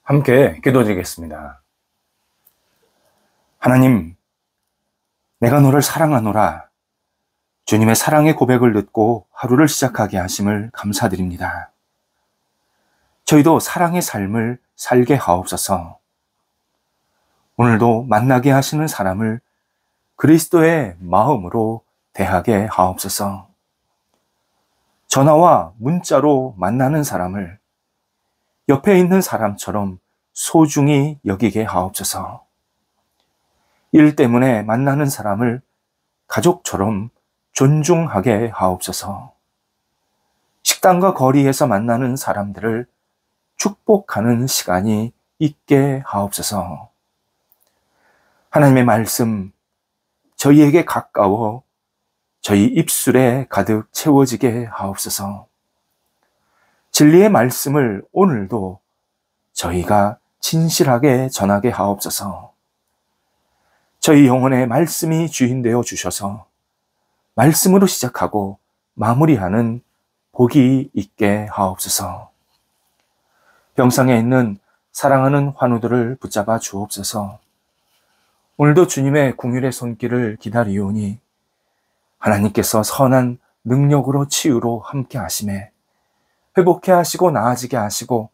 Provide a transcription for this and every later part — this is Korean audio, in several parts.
함께 기도드리겠습니다. 하나님, 내가 너를 사랑하노라. 주님의 사랑의 고백을 듣고 하루를 시작하게 하심을 감사드립니다. 저희도 사랑의 삶을 살게 하옵소서. 오늘도 만나게 하시는 사람을 그리스도의 마음으로 대하게 하옵소서. 전화와 문자로 만나는 사람을 옆에 있는 사람처럼 소중히 여기게 하옵소서. 일 때문에 만나는 사람을 가족처럼 존중하게 하옵소서. 식당과 거리에서 만나는 사람들을 축복하는 시간이 있게 하옵소서. 하나님의 말씀, 저희에게 가까워 저희 입술에 가득 채워지게 하옵소서. 진리의 말씀을 오늘도 저희가 진실하게 전하게 하옵소서. 저희 영혼의 말씀이 주인 되어 주셔서 말씀으로 시작하고 마무리하는 복이 있게 하옵소서. 병상에 있는 사랑하는 환우들을 붙잡아 주옵소서. 오늘도 주님의 긍휼의 손길을 기다리오니 하나님께서 선한 능력으로 치유로 함께 하심에 회복해 하시고 나아지게 하시고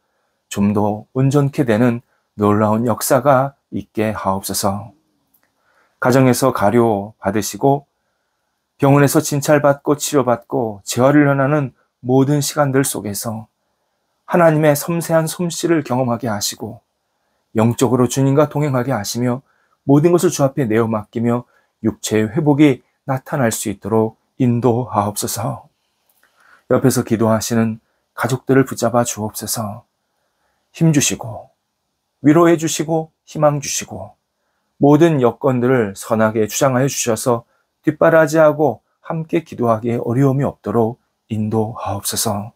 좀 더 온전케 되는 놀라운 역사가 있게 하옵소서. 가정에서 가료 받으시고 병원에서 진찰받고 치료받고 재활을 원하는 모든 시간들 속에서 하나님의 섬세한 솜씨를 경험하게 하시고 영적으로 주님과 동행하게 하시며 모든 것을 주 앞에 내어 맡기며 육체의 회복이 나타날 수 있도록 인도하옵소서. 옆에서 기도하시는 가족들을 붙잡아 주옵소서. 힘 주시고 위로해 주시고 희망 주시고 모든 여건들을 선하게 주장하여 주셔서 뒷바라지하고 함께 기도하기에 어려움이 없도록 인도하옵소서.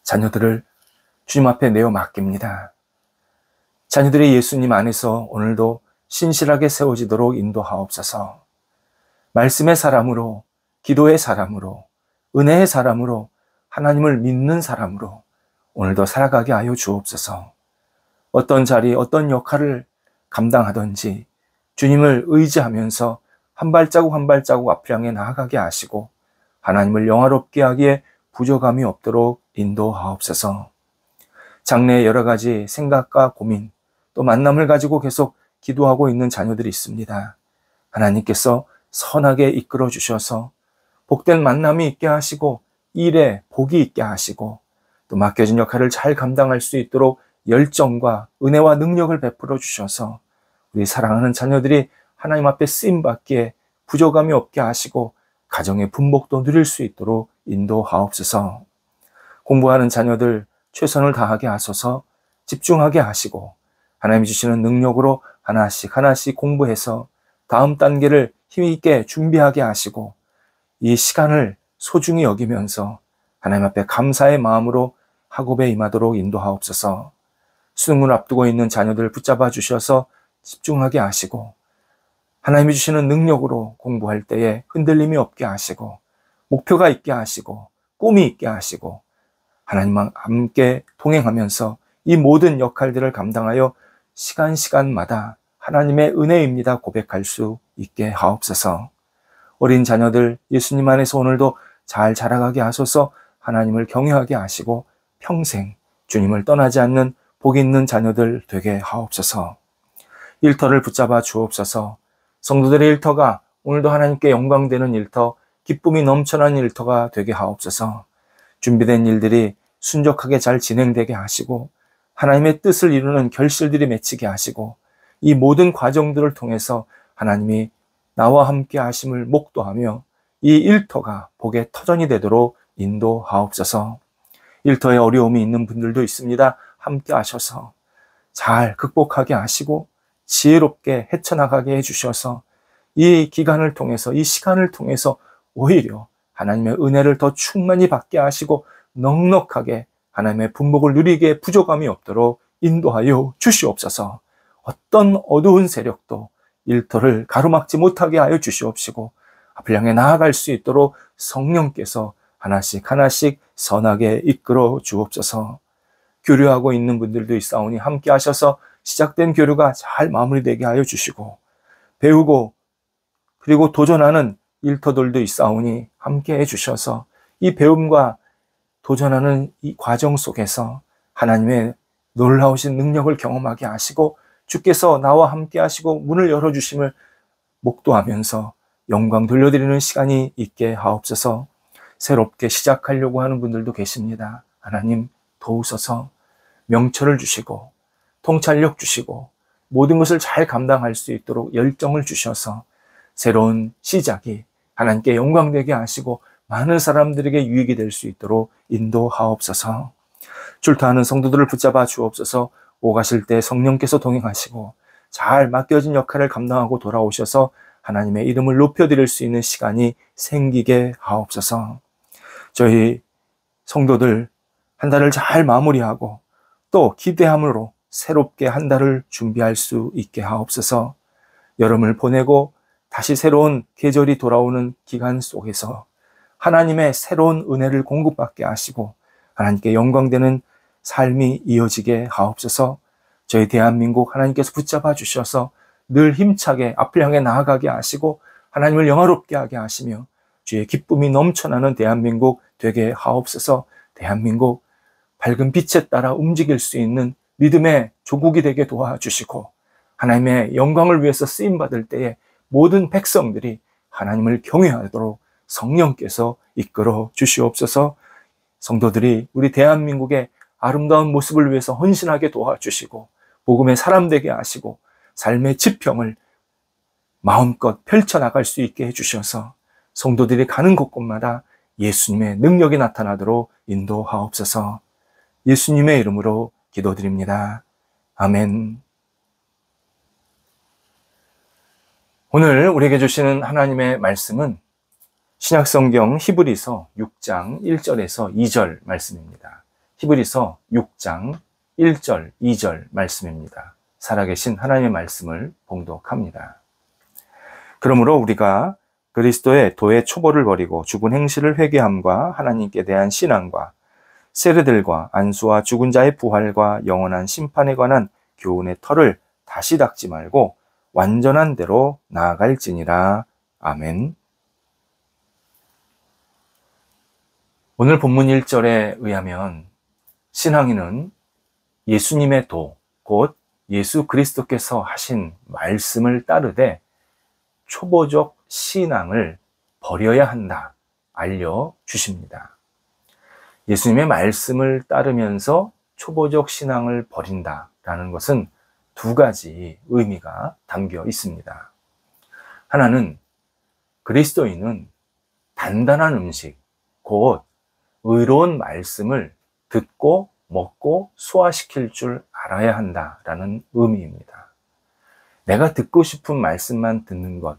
자녀들을 주님 앞에 내어 맡깁니다. 자녀들이 예수님 안에서 오늘도 신실하게 세워지도록 인도하옵소서. 말씀의 사람으로, 기도의 사람으로, 은혜의 사람으로, 하나님을 믿는 사람으로 오늘도 살아가게 하여 주옵소서. 어떤 자리, 어떤 역할을 감당하든지 주님을 의지하면서 한 발자국 한 발자국 앞을 향해 나아가게 하시고 하나님을 영화롭게 하기에 부족함이 없도록 인도하옵소서. 장래의 여러 가지 생각과 고민, 또 만남을 가지고 계속 기도하고 있는 자녀들이 있습니다. 하나님께서 선하게 이끌어 주셔서 복된 만남이 있게 하시고 일에 복이 있게 하시고 또 맡겨진 역할을 잘 감당할 수 있도록 열정과 은혜와 능력을 베풀어 주셔서 우리 사랑하는 자녀들이 하나님 앞에 쓰임받기에 부족함이 없게 하시고 가정의 분복도 누릴 수 있도록 인도하옵소서. 공부하는 자녀들 최선을 다하게 하소서. 집중하게 하시고 하나님이 주시는 능력으로 하나씩 하나씩 공부해서 다음 단계를 힘있게 준비하게 하시고 이 시간을 소중히 여기면서 하나님 앞에 감사의 마음으로 학업에 임하도록 인도하옵소서. 수능을 앞두고 있는 자녀들 붙잡아 주셔서 집중하게 하시고 하나님이 주시는 능력으로 공부할 때에 흔들림이 없게 하시고 목표가 있게 하시고 꿈이 있게 하시고 하나님과 함께 동행하면서 이 모든 역할들을 감당하여 시간마다 하나님의 은혜입니다 고백할 수 있게 하옵소서. 어린 자녀들 예수님 안에서 오늘도 잘 자라가게 하소서. 하나님을 경외하게 하시고 평생 주님을 떠나지 않는 복 있는 자녀들 되게 하옵소서. 일터를 붙잡아 주옵소서. 성도들의 일터가 오늘도 하나님께 영광되는 일터, 기쁨이 넘쳐나는 일터가 되게 하옵소서. 준비된 일들이 순적하게 잘 진행되게 하시고 하나님의 뜻을 이루는 결실들이 맺히게 하시고 이 모든 과정들을 통해서 하나님이 나와 함께 하심을 목도하며 이 일터가 복의 터전이 되도록 인도하옵소서. 일터에 어려움이 있는 분들도 있습니다. 함께 하셔서 잘 극복하게 하시고 지혜롭게 헤쳐나가게 해주셔서 이 기간을 통해서 이 시간을 통해서 오히려 하나님의 은혜를 더 충만히 받게 하시고 넉넉하게 하나님의 분복을 누리게 부족함이 없도록 인도하여 주시옵소서. 어떤 어두운 세력도 일터를 가로막지 못하게 하여 주시옵시고 앞을 향해 나아갈 수 있도록 성령께서 하나씩 하나씩 선하게 이끌어 주옵소서. 교류하고 있는 분들도 있사오니 함께 하셔서 시작된 교류가 잘 마무리되게 하여 주시고, 배우고 그리고 도전하는 일터들도 있사오니 함께 해주셔서 이 배움과 도전하는 이 과정 속에서 하나님의 놀라우신 능력을 경험하게 하시고, 주께서 나와 함께 하시고 문을 열어주심을 목도하면서 영광 돌려드리는 시간이 있게 하옵소서. 새롭게 시작하려고 하는 분들도 계십니다. 하나님 도우소서. 명철을 주시고 통찰력 주시고 모든 것을 잘 감당할 수 있도록 열정을 주셔서 새로운 시작이 하나님께 영광되게 하시고 많은 사람들에게 유익이 될 수 있도록 인도하옵소서. 출타하는 성도들을 붙잡아 주옵소서. 오가실 때 성령께서 동행하시고 잘 맡겨진 역할을 감당하고 돌아오셔서 하나님의 이름을 높여드릴 수 있는 시간이 생기게 하옵소서. 저희 성도들 한 달을 잘 마무리하고 또 기대함으로 새롭게 한 달을 준비할 수 있게 하옵소서. 여름을 보내고 다시 새로운 계절이 돌아오는 기간 속에서 하나님의 새로운 은혜를 공급받게 하시고 하나님께 영광되는 삶이 이어지게 하옵소서. 저희 대한민국 하나님께서 붙잡아 주셔서 늘 힘차게 앞을 향해 나아가게 하시고 하나님을 영화롭게 하게 하시며 주의 기쁨이 넘쳐나는 대한민국 되게 하옵소서. 대한민국 밝은 빛에 따라 움직일 수 있는 믿음의 조국이 되게 도와주시고 하나님의 영광을 위해서 쓰임받을 때에 모든 백성들이 하나님을 경외하도록 성령께서 이끌어 주시옵소서. 성도들이 우리 대한민국의 아름다운 모습을 위해서 헌신하게 도와주시고 복음의 사람 되게 하시고 삶의 지평을 마음껏 펼쳐나갈 수 있게 해주셔서 성도들이 가는 곳곳마다 예수님의 능력이 나타나도록 인도하옵소서. 예수님의 이름으로 기도드립니다. 아멘. 오늘 우리에게 주시는 하나님의 말씀은 신약성경 히브리서 6장 1절에서 2절 말씀입니다. 히브리서 6장 1절, 2절 말씀입니다. 살아계신 하나님의 말씀을 봉독합니다. 그러므로 우리가 그리스도의 도의 초보를 버리고 죽은 행실을 회개함과 하나님께 대한 신앙과 세례들과 안수와 죽은 자의 부활과 영원한 심판에 관한 교훈의 털을 다시 닦지 말고 완전한 대로 나아갈지니라. 아멘. 오늘 본문 1절에 의하면 신앙인은 예수님의 도, 곧 예수 그리스도께서 하신 말씀을 따르되 초보적 신앙을 버려야 한다 알려주십니다. 예수님의 말씀을 따르면서 초보적 신앙을 버린다라는 것은 두 가지 의미가 담겨 있습니다. 하나는 그리스도인은 단단한 음식, 곧 의로운 말씀을 듣고 먹고 소화시킬 줄 알아야 한다라는 의미입니다. 내가 듣고 싶은 말씀만 듣는 것,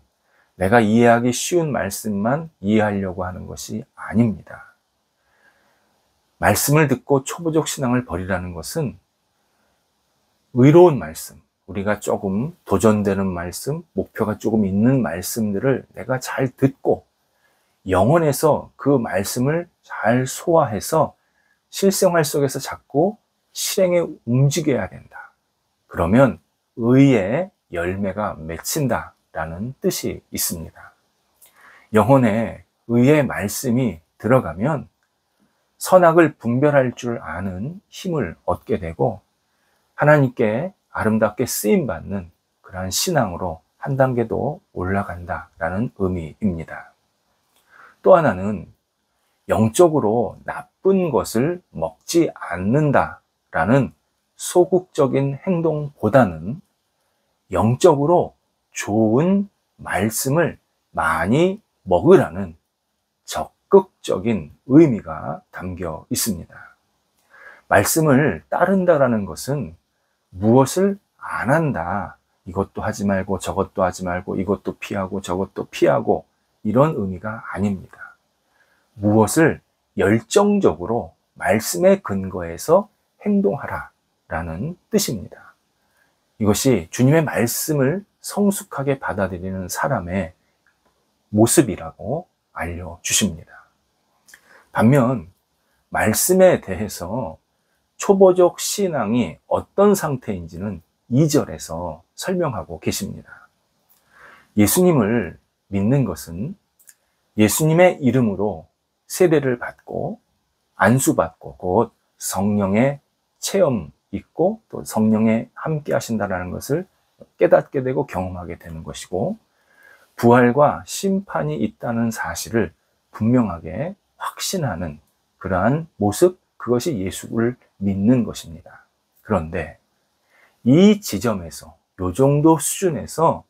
내가 이해하기 쉬운 말씀만 이해하려고 하는 것이 아닙니다. 말씀을 듣고 초보적 신앙을 버리라는 것은 의로운 말씀, 우리가 조금 도전되는 말씀, 목표가 조금 있는 말씀들을 내가 잘 듣고 영혼에서 그 말씀을 잘 소화해서 실생활 속에서 자꾸 실행에 움직여야 된다. 그러면 의의 열매가 맺힌다라는 뜻이 있습니다. 영혼에 의의 말씀이 들어가면 선악을 분별할 줄 아는 힘을 얻게 되고 하나님께 아름답게 쓰임받는 그러한 신앙으로 한 단계 더 올라간다라는 의미입니다. 또 하나는 영적으로 나쁜 것을 먹지 않는다라는 소극적인 행동보다는 영적으로 좋은 말씀을 많이 먹으라는 적극적인 의미가 담겨 있습니다. 말씀을 따른다라는 것은 무엇을 안 한다, 이것도 하지 말고 저것도 하지 말고 이것도 피하고 저것도 피하고 이런 의미가 아닙니다. 무엇을 열정적으로 말씀의 근거에서 행동하라 라는 뜻입니다. 이것이 주님의 말씀을 성숙하게 받아들이는 사람의 모습이라고 알려주십니다. 반면 말씀에 대해서 초보적 신앙이 어떤 상태인지는 2절에서 설명하고 계십니다. 예수님을 믿는 것은 예수님의 이름으로 세례를 받고 안수받고 곧 성령의 체험 있고 또 성령에 함께 하신다는 것을 깨닫게 되고 경험하게 되는 것이고, 부활과 심판이 있다는 사실을 분명하게 확신하는 그러한 모습, 그것이 예수를 믿는 것입니다. 그런데 이 지점에서, 요 정도 수준에서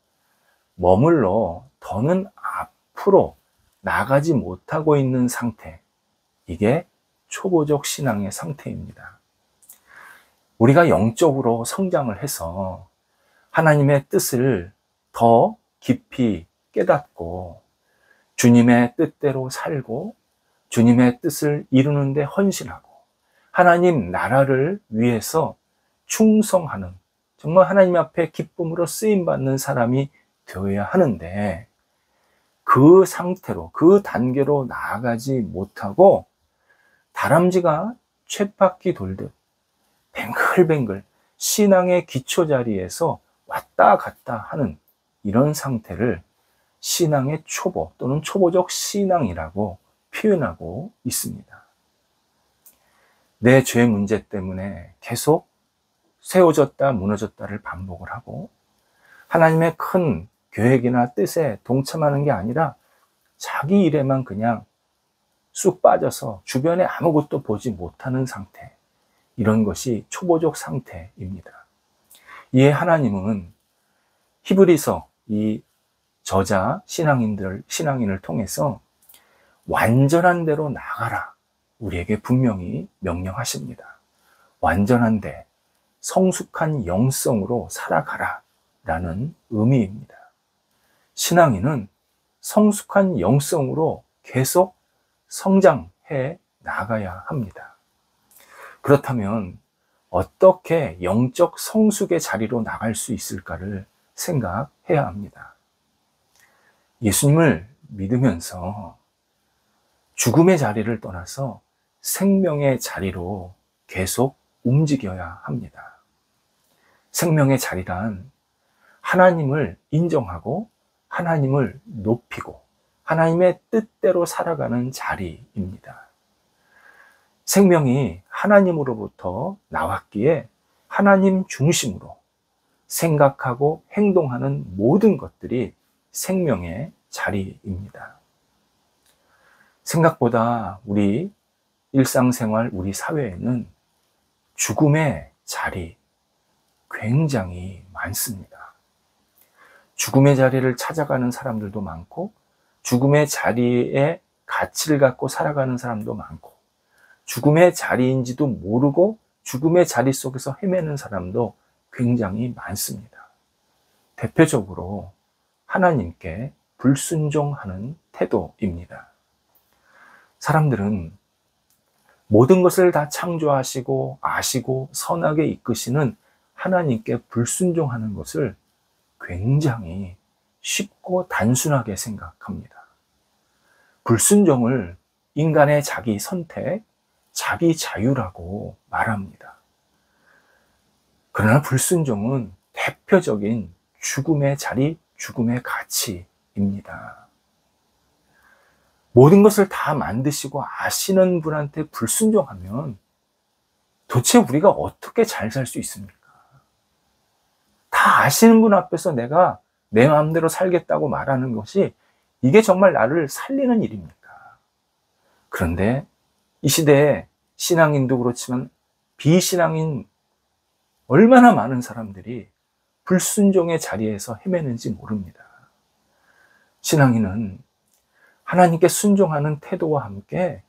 머물러 더는 앞으로 나가지 못하고 있는 상태, 이게 초보적 신앙의 상태입니다. 우리가 영적으로 성장을 해서 하나님의 뜻을 더 깊이 깨닫고 주님의 뜻대로 살고 주님의 뜻을 이루는 데 헌신하고 하나님 나라를 위해서 충성하는, 정말 하나님 앞에 기쁨으로 쓰임받는 사람이 되어야 하는데, 그 상태로, 그 단계로 나아가지 못하고 다람쥐가 쳇바퀴 돌듯 뱅글뱅글 신앙의 기초 자리에서 왔다 갔다 하는 이런 상태를 신앙의 초보 또는 초보적 신앙이라고 표현하고 있습니다. 내 죄 문제 때문에 계속 세워졌다 무너졌다를 반복을 하고 하나님의 큰 계획이나 뜻에 동참하는 게 아니라 자기 일에만 그냥 쑥 빠져서 주변에 아무것도 보지 못하는 상태, 이런 것이 초보적 상태입니다. 이에 하나님은 히브리서 이 저자 신앙인을 통해서 완전한 대로 나가라, 우리에게 분명히 명령하십니다. 완전한 데, 성숙한 영성으로 살아가라 라는 의미입니다. 신앙인은 성숙한 영성으로 계속 성장해 나가야 합니다. 그렇다면 어떻게 영적 성숙의 자리로 나갈 수 있을까를 생각해야 합니다. 예수님을 믿으면서 죽음의 자리를 떠나서 생명의 자리로 계속 움직여야 합니다. 생명의 자리란 하나님을 인정하고 하나님을 높이고 하나님의 뜻대로 살아가는 자리입니다. 생명이 하나님으로부터 나왔기에 하나님 중심으로 생각하고 행동하는 모든 것들이 생명의 자리입니다. 생각보다 우리 일상생활, 우리 사회에는 죽음의 자리 굉장히 많습니다. 죽음의 자리를 찾아가는 사람들도 많고 죽음의 자리에 가치를 갖고 살아가는 사람도 많고 죽음의 자리인지도 모르고 죽음의 자리 속에서 헤매는 사람도 굉장히 많습니다. 대표적으로 하나님께 불순종하는 태도입니다. 사람들은 모든 것을 다 창조하시고 아시고 선하게 이끄시는 하나님께 불순종하는 것을 굉장히 쉽고 단순하게 생각합니다. 불순종을 인간의 자기 선택, 자기 자유라고 말합니다. 그러나 불순종은 대표적인 죽음의 자리, 죽음의 가치입니다. 모든 것을 다 만드시고 아시는 분한테 불순종하면 도대체 우리가 어떻게 잘 살 수 있습니까? 다 아시는 분 앞에서 내가 내 마음대로 살겠다고 말하는 것이 이게 정말 나를 살리는 일입니까? 그런데 이 시대에 신앙인도 그렇지만 비신앙인 얼마나 많은 사람들이 불순종의 자리에서 헤매는지 모릅니다. 신앙인은 하나님께 순종하는 태도와 함께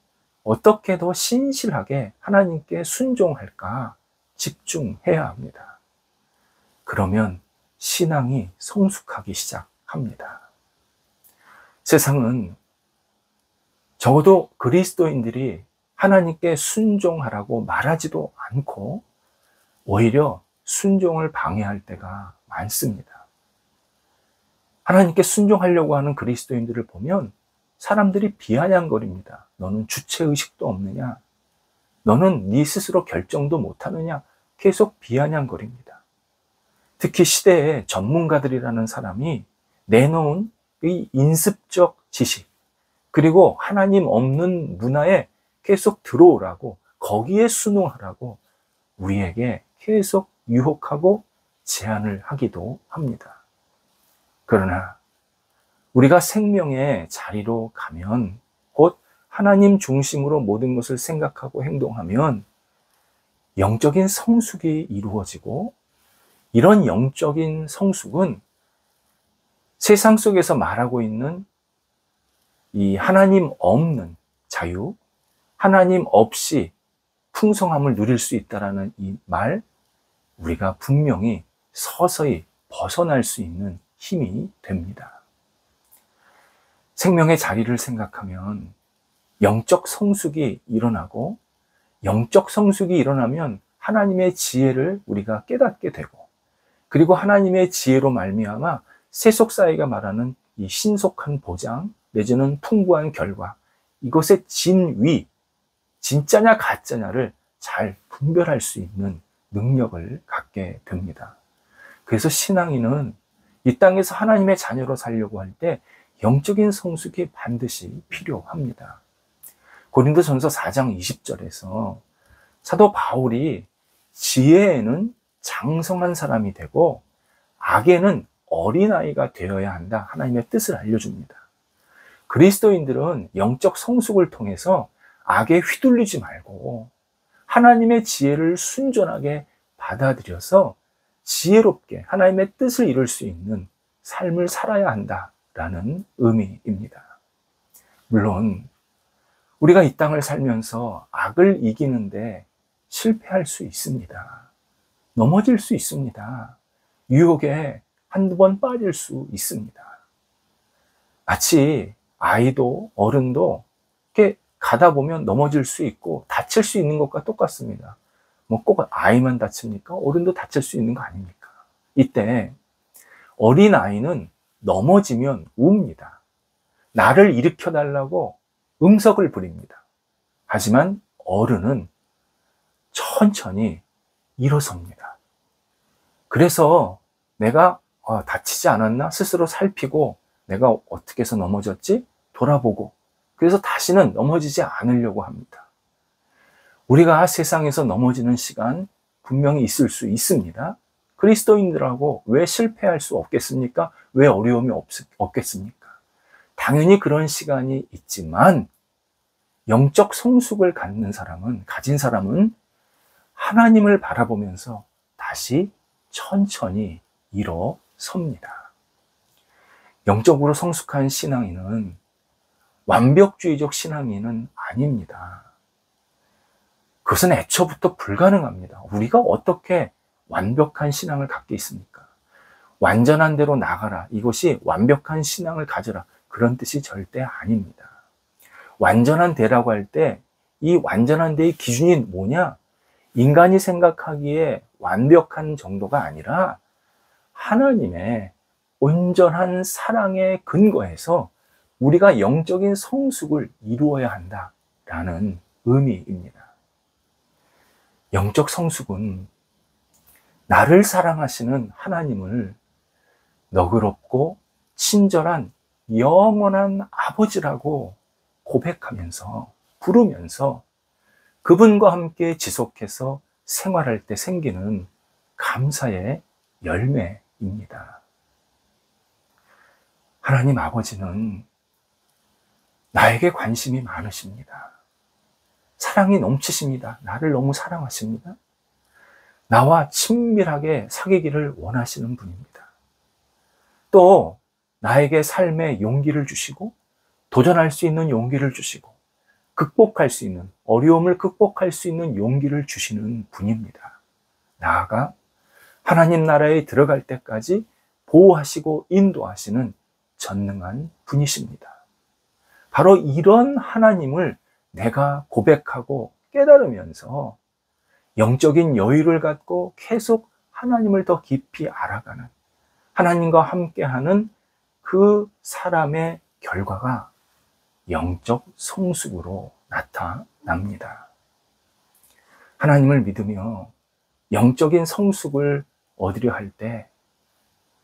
어떻게 더 신실하게 하나님께 순종할까 집중해야 합니다. 그러면 신앙이 성숙하기 시작합니다. 세상은 적어도 그리스도인들이 하나님께 순종하라고 말하지도 않고 오히려 순종을 방해할 때가 많습니다. 하나님께 순종하려고 하는 그리스도인들을 보면 사람들이 비아냥거립니다. 너는 주체의식도 없느냐? 너는 네 스스로 결정도 못하느냐? 계속 비아냥거립니다. 특히 시대의 전문가들이라는 사람이 내놓은 이 인습적 지식, 그리고 하나님 없는 문화에 계속 들어오라고, 거기에 순응하라고 우리에게 계속 유혹하고 제안을 하기도 합니다. 그러나 우리가 생명의 자리로 가면, 곧 하나님 중심으로 모든 것을 생각하고 행동하면 영적인 성숙이 이루어지고, 이런 영적인 성숙은 세상 속에서 말하고 있는 이 하나님 없는 자유, 하나님 없이 풍성함을 누릴 수 있다라는 이 말, 우리가 분명히 서서히 벗어날 수 있는 힘이 됩니다. 생명의 자리를 생각하면 영적 성숙이 일어나고, 영적 성숙이 일어나면 하나님의 지혜를 우리가 깨닫게 되고, 그리고 하나님의 지혜로 말미암아 세속사회가 말하는 이 신속한 보장 내지는 풍부한 결과, 이것의 진위, 진짜냐 가짜냐를 잘 분별할 수 있는 능력을 갖게 됩니다. 그래서 신앙인은 이 땅에서 하나님의 자녀로 살려고 할 때 영적인 성숙이 반드시 필요합니다. 고린도전서 4장 20절에서 사도 바울이 지혜에는 장성한 사람이 되고 악에는 어린아이가 되어야 한다, 하나님의 뜻을 알려줍니다. 그리스도인들은 영적 성숙을 통해서 악에 휘둘리지 말고 하나님의 지혜를 순전하게 받아들여서 지혜롭게 하나님의 뜻을 이룰 수 있는 삶을 살아야 한다라는 의미입니다. 물론 우리가 이 땅을 살면서 악을 이기는데 실패할 수 있습니다. 넘어질 수 있습니다. 유혹에 한두 번 빠질 수 있습니다. 마치 아이도 어른도 이렇게 가다 보면 넘어질 수 있고 다칠 수 있는 것과 똑같습니다. 뭐 꼭 아이만 다칩니까? 어른도 다칠 수 있는 거 아닙니까? 이때 어린 아이는 넘어지면 웁니다. 나를 일으켜 달라고 음석을 부립니다. 하지만 어른은 천천히 일어섭니다. 그래서 내가 다치지 않았나 스스로 살피고, 내가 어떻게 해서 넘어졌지 돌아보고, 그래서 다시는 넘어지지 않으려고 합니다. 우리가 세상에서 넘어지는 시간 분명히 있을 수 있습니다. 그리스도인들하고 왜 실패할 수 없겠습니까? 왜 어려움이 없겠습니까? 당연히 그런 시간이 있지만 영적 성숙을 가진 사람은 하나님을 바라보면서 다시 천천히 일어섭니다. 영적으로 성숙한 신앙인은 완벽주의적 신앙인은 아닙니다. 그것은 애초부터 불가능합니다. 우리가 어떻게 완벽한 신앙을 갖게 있습니까? 완전한 대로 나가라, 이것이 완벽한 신앙을 가져라, 그런 뜻이 절대 아닙니다. 완전한 대라고 할 때 이 완전한 대의 기준이 뭐냐? 인간이 생각하기에 완벽한 정도가 아니라 하나님의 온전한 사랑에 근거해서 우리가 영적인 성숙을 이루어야 한다라는 의미입니다. 영적 성숙은 나를 사랑하시는 하나님을 너그럽고 친절한 영원한 아버지라고 고백하면서, 부르면서 그분과 함께 지속해서 생활할 때 생기는 감사의 열매입니다. 하나님 아버지는 나에게 관심이 많으십니다. 사랑이 넘치십니다. 나를 너무 사랑하십니다. 나와 친밀하게 사귀기를 원하시는 분입니다. 또 나에게 삶의 용기를 주시고, 도전할 수 있는 용기를 주시고, 극복할 수 있는, 어려움을 극복할 수 있는 용기를 주시는 분입니다. 나아가 하나님 나라에 들어갈 때까지 보호하시고 인도하시는 전능한 분이십니다. 바로 이런 하나님을 내가 고백하고 깨달으면서 영적인 여유를 갖고 계속 하나님을 더 깊이 알아가는, 하나님과 함께하는 그 사람의 결과가 영적 성숙으로 나타납니다. 하나님을 믿으며 영적인 성숙을 얻으려 할 때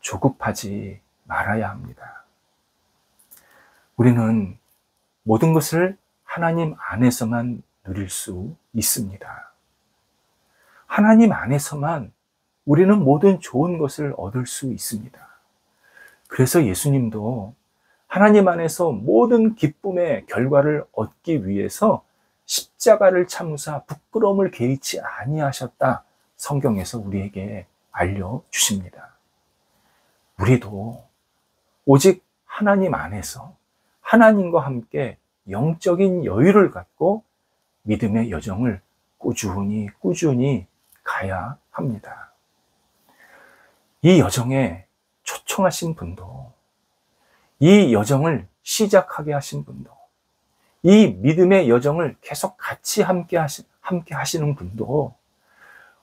조급하지 말아야 합니다. 우리는 모든 것을 하나님 안에서만 누릴 수 있습니다. 하나님 안에서만 우리는 모든 좋은 것을 얻을 수 있습니다. 그래서 예수님도 하나님 안에서 모든 기쁨의 결과를 얻기 위해서 십자가를 참으사 부끄러움을 개의치 아니하셨다. 성경에서 우리에게 알려주십니다. 우리도 오직 하나님 안에서 하나님과 함께 영적인 여유를 갖고 믿음의 여정을 꾸준히 가야 합니다. 이 여정에 초청하신 분도, 이 여정을 시작하게 하신 분도, 이 믿음의 여정을 계속 같이 함께 하시는 분도,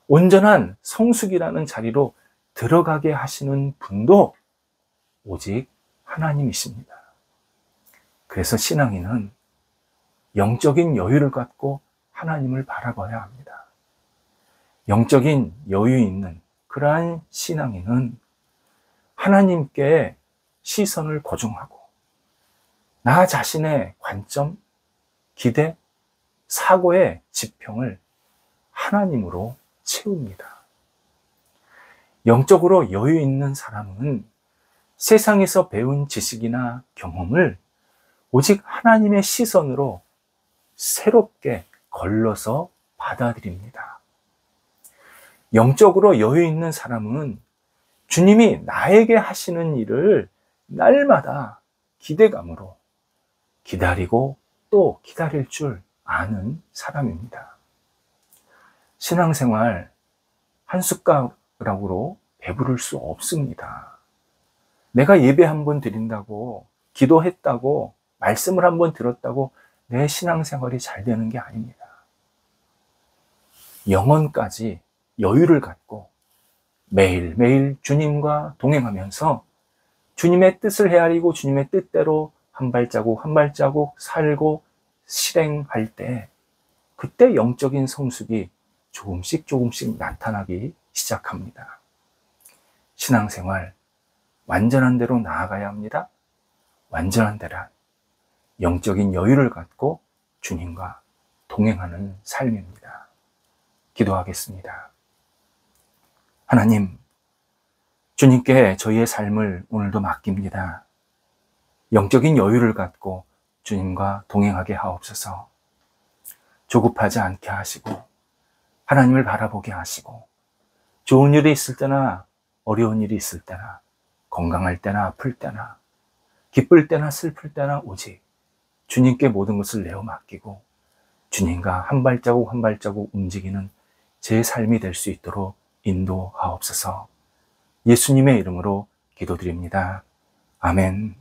온전한 성숙이라는 자리로 들어가게 하시는 분도 오직 하나님이십니다. 그래서 신앙인은 영적인 여유를 갖고 하나님을 바라봐야 합니다. 영적인 여유 있는 그러한 신앙인은 하나님께 시선을 고정하고 나 자신의 관점, 기대, 사고의 지평을 하나님으로 채웁니다. 영적으로 여유 있는 사람은 세상에서 배운 지식이나 경험을 오직 하나님의 시선으로 새롭게 걸러서 받아들입니다. 영적으로 여유 있는 사람은 주님이 나에게 하시는 일을 날마다 기대감으로 기다리고 또 기다릴 줄 아는 사람입니다. 신앙생활 한 숟가락으로 배부를 수 없습니다. 내가 예배 한 번 드린다고, 기도했다고, 말씀을 한 번 들었다고 내 신앙생활이 잘 되는 게 아닙니다. 영혼까지 여유를 갖고 매일매일 주님과 동행하면서 주님의 뜻을 헤아리고 주님의 뜻대로 한 발자국 한 발자국 살고 실행할 때, 그때 영적인 성숙이 조금씩 나타나기 시작합니다. 신앙생활 완전한 대로 나아가야 합니다. 완전한 대란 영적인 여유를 갖고 주님과 동행하는 삶입니다. 기도하겠습니다. 하나님, 주님께 저희의 삶을 오늘도 맡깁니다. 영적인 여유를 갖고 주님과 동행하게 하옵소서. 조급하지 않게 하시고 하나님을 바라보게 하시고, 좋은 일이 있을 때나 어려운 일이 있을 때나 건강할 때나 아플 때나 기쁠 때나 슬플 때나 오직 주님께 모든 것을 내어 맡기고 주님과 한 발자국 한 발자국 움직이는 제 삶이 될 수 있도록 인도하옵소서. 예수님의 이름으로 기도드립니다. 아멘.